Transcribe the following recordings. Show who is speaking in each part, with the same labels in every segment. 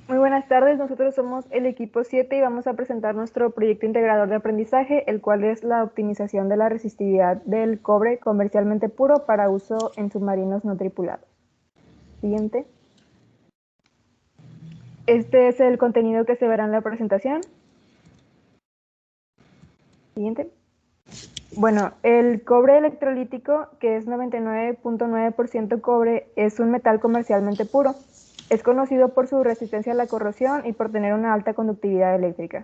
Speaker 1: Muy buenas tardes, nosotros somos el equipo 7 y vamos a presentar nuestro proyecto integrador de aprendizaje, el cual es la optimización de la resistividad del cobre comercialmente puro para uso en submarinos no tripulados. Siguiente. Este es el contenido que se verá en la presentación. Siguiente. Bueno, el cobre electrolítico, que es 99.9% cobre, es un metal comercialmente puro. Es conocido por su resistencia a la corrosión y por tener una alta conductividad eléctrica.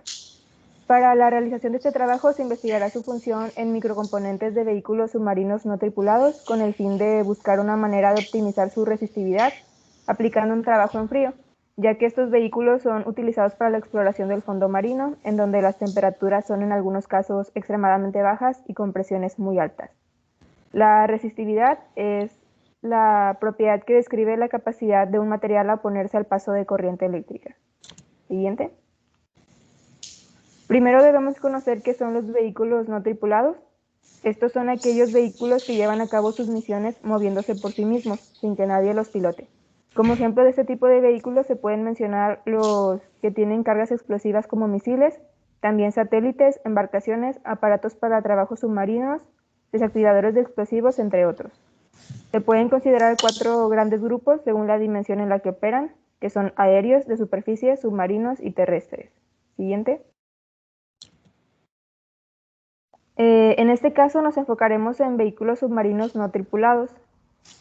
Speaker 1: Para la realización de este trabajo se investigará su función en microcomponentes de vehículos submarinos no tripulados con el fin de buscar una manera de optimizar su resistividad aplicando un trabajo en frío, ya que estos vehículos son utilizados para la exploración del fondo marino, en donde las temperaturas son en algunos casos extremadamente bajas y con presiones muy altas. La resistividad es la propiedad que describe la capacidad de un material a oponerse al paso de corriente eléctrica. Siguiente. Primero debemos conocer qué son los vehículos no tripulados. Estos son aquellos vehículos que llevan a cabo sus misiones moviéndose por sí mismos, sin que nadie los pilote. Como ejemplo de este tipo de vehículos se pueden mencionar los que tienen cargas explosivas como misiles, también satélites, embarcaciones, aparatos para trabajos submarinos, desactivadores de explosivos, entre otros. Se pueden considerar 4 grandes grupos según la dimensión en la que operan, que son aéreos, de superficie, submarinos y terrestres. Siguiente. En este caso nos enfocaremos en vehículos submarinos no tripulados,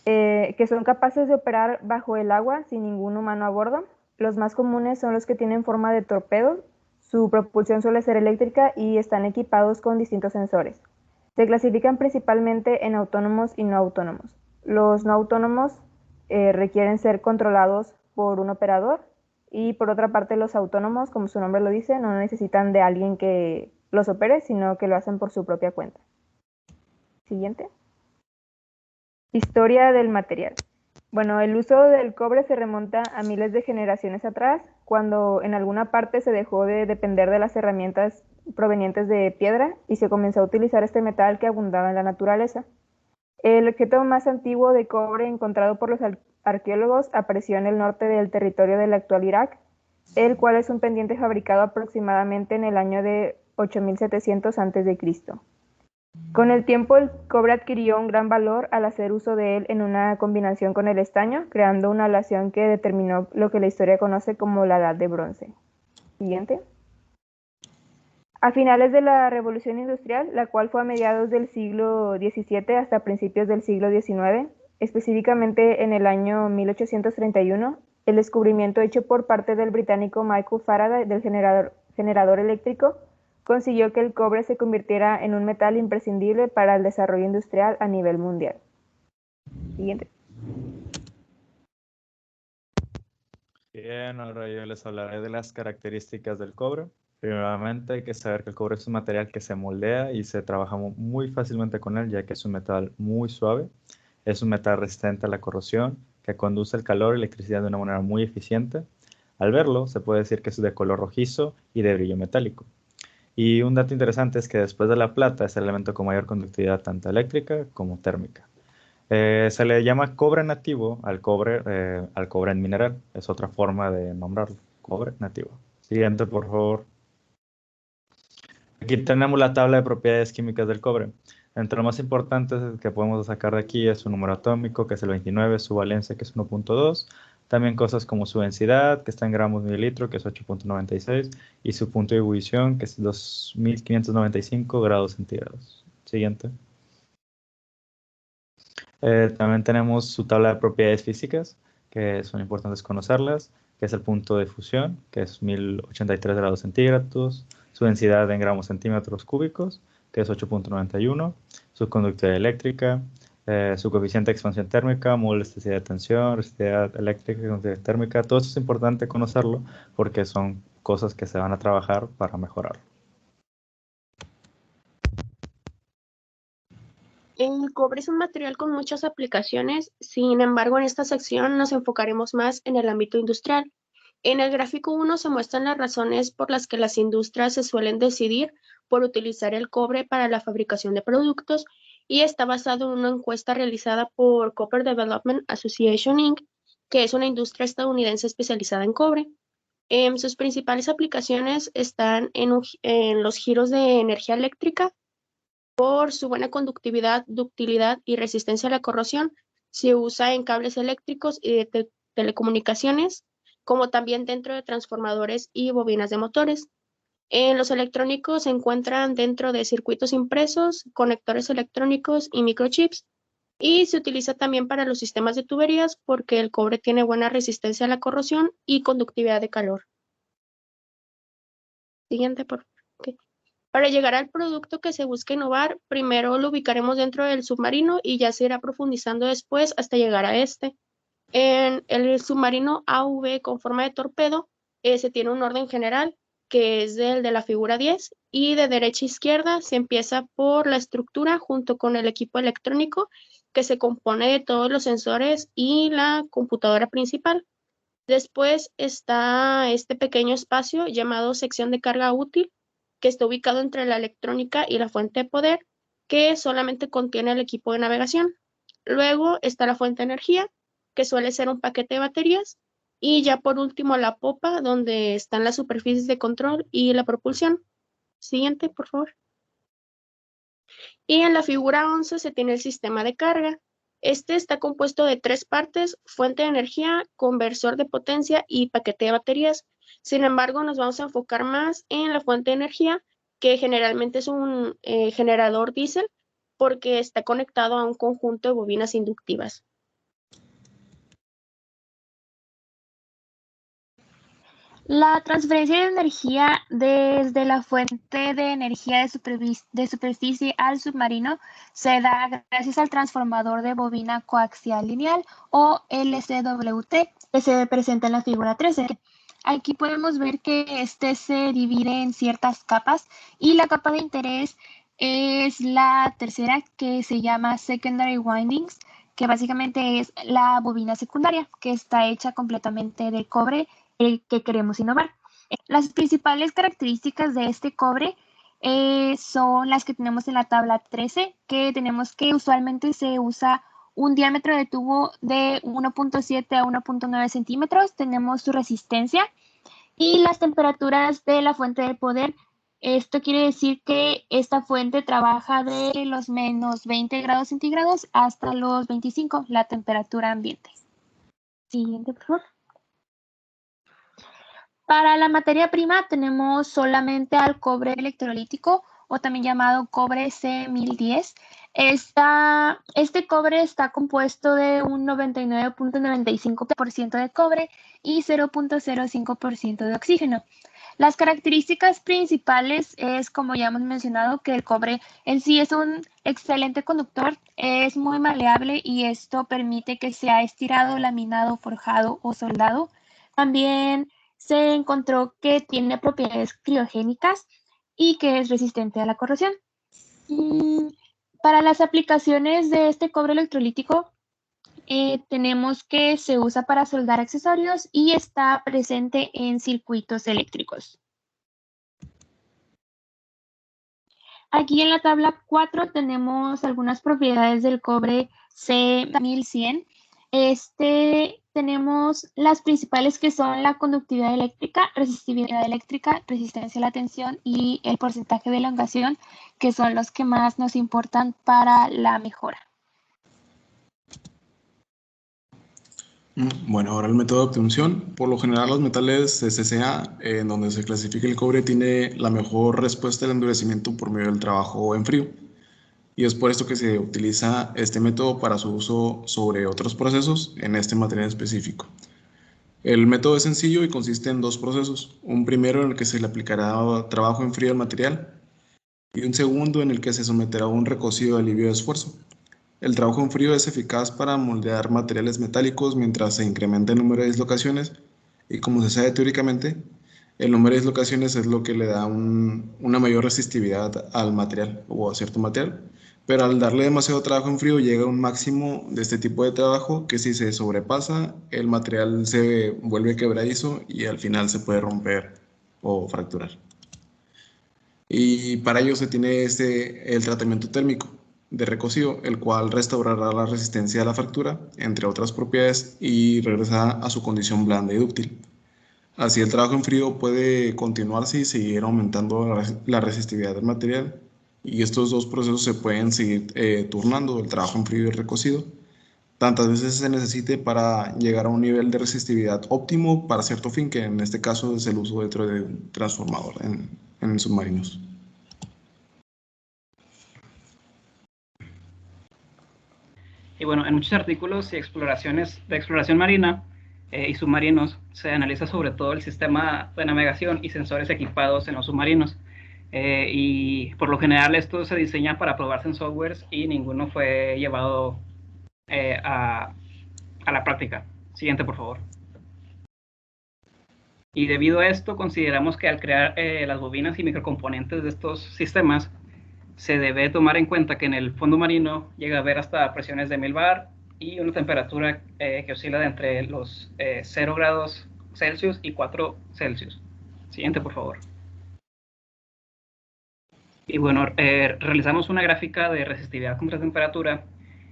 Speaker 1: que son capaces de operar bajo el agua sin ningún humano a bordo. Los más comunes son los que tienen forma de torpedo, su propulsión suele ser eléctrica y están equipados con distintos sensores. Se clasifican principalmente en autónomos y no autónomos. Los no autónomos requieren ser controlados por un operador y por otra parte los autónomos, como su nombre lo dice, no necesitan de alguien que los opere, sino que lo hacen por su propia cuenta. Siguiente. Historia del material. Bueno, el uso del cobre se remonta a miles de generaciones atrás, cuando en alguna parte se dejó de depender de las herramientas provenientes de piedra y se comenzó a utilizar este metal que abundaba en la naturaleza. El objeto más antiguo de cobre encontrado por los arqueólogos apareció en el norte del territorio del actual Irak, el cual es un pendiente fabricado aproximadamente en el año de 8700 a.C. Con el tiempo el cobre adquirió un gran valor al hacer uso de él en una combinación con el estaño, creando una aleación que determinó lo que la historia conoce como la Edad de Bronce. Siguiente. A finales de la Revolución Industrial, la cual fue a mediados del siglo XVII hasta principios del siglo XIX, específicamente en el año 1831, el descubrimiento hecho por parte del británico Michael Faraday del generador eléctrico consiguió que el cobre se convirtiera en un metal imprescindible para el desarrollo industrial a nivel mundial. Siguiente.
Speaker 2: Bien, ahora yo les hablaré de las características del cobre. Primeramente hay que saber que el cobre es un material que se moldea y se trabaja muy fácilmente con él, ya que es un metal muy suave. Es un metal resistente a la corrosión, que conduce el calor y electricidad de una manera muy eficiente. Al verlo, se puede decir que es de color rojizo y de brillo metálico. Y un dato interesante es que después de la plata es el elemento con mayor conductividad tanto eléctrica como térmica. Se le llama cobre nativo al cobre en mineral. Es otra forma de nombrarlo, cobre nativo. Siguiente, por favor. Aquí tenemos la tabla de propiedades químicas del cobre. Entre lo más importantes que podemos sacar de aquí es su número atómico, que es el 29, su valencia, que es 1.2. También cosas como su densidad, que está en gramos mililitro, que es 8.96, y su punto de ebullición, que es 2595 grados centígrados. Siguiente. También tenemos su tabla de propiedades físicas, que son importantes conocerlas, que es el punto de fusión, que es 1083 grados centígrados, su densidad en gramos centímetros cúbicos, que es 8.91, su conductividad eléctrica, su coeficiente de expansión térmica, modo de elasticidad de tensión, resistividad eléctrica y conductividad térmica. Todo esto es importante conocerlo porque son cosas que se van a trabajar para mejorar.
Speaker 3: El cobre es un material con muchas aplicaciones, sin embargo, en esta sección nos enfocaremos más en el ámbito industrial. En el gráfico 1 se muestran las razones por las que las industrias se suelen decidir por utilizar el cobre para la fabricación de productos y está basado en una encuesta realizada por Copper Development Association Inc., que es una industria estadounidense especializada en cobre. Sus principales aplicaciones están en los giros de energía eléctrica por su buena conductividad, ductilidad y resistencia a la corrosión. Se usa en cables eléctricos y de telecomunicaciones, como también dentro de transformadores y bobinas de motores. En los electrónicos se encuentran dentro de circuitos impresos, conectores electrónicos y microchips. Y se utiliza también para los sistemas de tuberías porque el cobre tiene buena resistencia a la corrosión y conductividad de calor. Siguiente, por favor. Okay. Para llegar al producto que se busca innovar, primero lo ubicaremos dentro del submarino y ya se irá profundizando después hasta llegar a este. En el submarino AV con forma de torpedo se tiene un orden general que es el de la figura 10 y de derecha a izquierda se empieza por la estructura junto con el equipo electrónico que se compone de todos los sensores y la computadora principal. Después está este pequeño espacio llamado sección de carga útil que está ubicado entre la electrónica y la fuente de poder que solamente contiene el equipo de navegación. Luego está la fuente de energía que suele ser un paquete de baterías, y ya por último la popa, donde están las superficies de control y la propulsión. Siguiente, por favor. Y en la figura 11 se tiene el sistema de carga. Este está compuesto de 3 partes: fuente de energía, conversor de potencia y paquete de baterías. Sin embargo, nos vamos a enfocar más en la fuente de energía, que generalmente es un generador diésel, porque está conectado a un conjunto de bobinas inductivas.
Speaker 4: La transferencia de energía desde la fuente de energía de superficie al submarino se da gracias al transformador de bobina coaxial lineal o LCWT que se presenta en la figura 13. Aquí podemos ver que este se divide en ciertas capas y la capa de interés es la tercera, que se llama Secondary Windings, que básicamente es la bobina secundaria, que está hecha completamente de cobre, que queremos innovar. Las principales características de este cobre son las que tenemos en la tabla 13, que tenemos que usualmente se usa un diámetro de tubo de 1.7 a 1.9 centímetros, tenemos su resistencia y las temperaturas de la fuente de poder. Esto quiere decir que esta fuente trabaja de los menos 20 grados centígrados hasta los 25, la temperatura ambiente. Siguiente, por favor. Para la materia prima tenemos solamente al cobre electrolítico, o también llamado cobre C1010. Este cobre está compuesto de un 99.95% de cobre y 0.05% de oxígeno. Las características principales es, como ya hemos mencionado, que el cobre en sí es un excelente conductor, es muy maleable y esto permite que sea estirado, laminado, forjado o soldado. También se encontró que tiene propiedades criogénicas y que es resistente a la corrosión. Para las aplicaciones de este cobre electrolítico, tenemos que se usa para soldar accesorios y está presente en circuitos eléctricos. Aquí en la tabla 4 tenemos algunas propiedades del cobre C1100. Tenemos las principales, que son la conductividad eléctrica, resistividad eléctrica, resistencia a la tensión y el porcentaje de elongación, que son los que más nos importan para la mejora.
Speaker 5: Bueno, ahora el método de obtención. Por lo general, los metales SCA, en donde se clasifica el cobre, tiene la mejor respuesta al endurecimiento por medio del trabajo en frío. Y es por esto que se utiliza este método para su uso sobre otros procesos en este material específico. El método es sencillo y consiste en 2 procesos. Un primero en el que se le aplicará trabajo en frío al material y un segundo en el que se someterá a un recocido de alivio de esfuerzo. El trabajo en frío es eficaz para moldear materiales metálicos mientras se incrementa el número de dislocaciones, y como se sabe teóricamente, el número de dislocaciones es lo que le da una mayor resistividad al material o a cierto material. Pero al darle demasiado trabajo en frío llega a un máximo de este tipo de trabajo que, si se sobrepasa, el material se vuelve quebradizo y al final se puede romper o fracturar. Y para ello se tiene el tratamiento térmico de recocido, el cual restaurará la resistencia a la fractura, entre otras propiedades, y regresa a su condición blanda y dúctil. Así el trabajo en frío puede continuarse y seguir aumentando la resistividad del material. Y estos dos procesos se pueden seguir turnando, el trabajo en frío y el recocido, tantas veces se necesite para llegar a un nivel de resistividad óptimo para cierto fin, que en este caso es el uso dentro de un transformador en submarinos.
Speaker 6: Y bueno, en muchos artículos y exploraciones de exploración marina y submarinos se analiza sobre todo el sistema de navegación y sensores equipados en los submarinos. Y por lo general esto se diseña para probarse en softwares y ninguno fue llevado a la práctica. Siguiente, por favor. Y debido a esto, consideramos que al crear las bobinas y microcomponentes de estos sistemas, se debe tomar en cuenta que en el fondo marino llega a haber hasta presiones de 1000 bar y una temperatura que oscila de entre los 0 grados Celsius y 4 Celsius. Siguiente, por favor. Y bueno, realizamos una gráfica de resistividad contra temperatura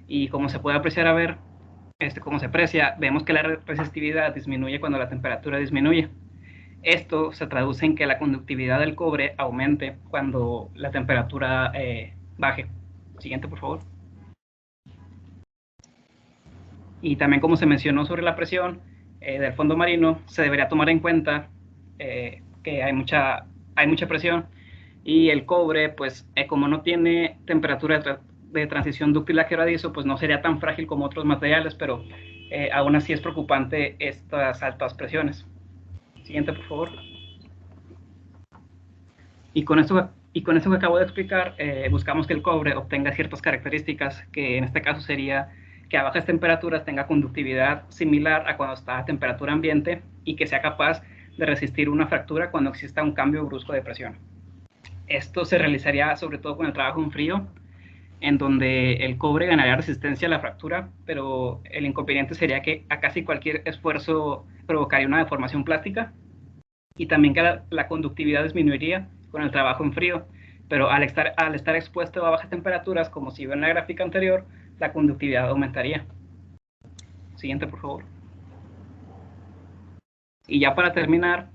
Speaker 6: y como se puede apreciar como se aprecia, vemos que la resistividad disminuye cuando la temperatura disminuye. Esto se traduce en que la conductividad del cobre aumente cuando la temperatura baje. Siguiente, por favor. Y también, como se mencionó sobre la presión del fondo marino, se debería tomar en cuenta que hay mucha presión y el cobre, pues como no tiene temperatura de transición dúctil a quebradizo, pues no sería tan frágil como otros materiales, pero aún así es preocupante estas altas presiones. Siguiente, por favor. Y con eso que acabo de explicar, buscamos que el cobre obtenga ciertas características, que en este caso sería que a bajas temperaturas tenga conductividad similar a cuando está a temperatura ambiente y que sea capaz de resistir una fractura cuando exista un cambio brusco de presión. Esto se realizaría sobre todo con el trabajo en frío, en donde el cobre ganaría resistencia a la fractura, pero el inconveniente sería que a casi cualquier esfuerzo provocaría una deformación plástica y también que la conductividad disminuiría con el trabajo en frío, pero al estar expuesto a bajas temperaturas, como si vio en la gráfica anterior, la conductividad aumentaría. Siguiente, por favor. Y ya para terminar,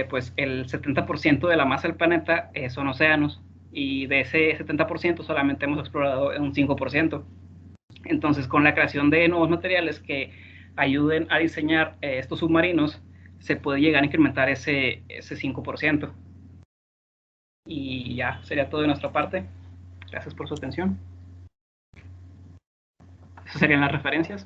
Speaker 6: pues el 70% de la masa del planeta son océanos, y de ese 70% solamente hemos explorado un 5%. Entonces, con la creación de nuevos materiales que ayuden a diseñar estos submarinos, se puede llegar a incrementar ese 5%. Y ya, sería todo de nuestra parte. Gracias por su atención. Esas serían las referencias.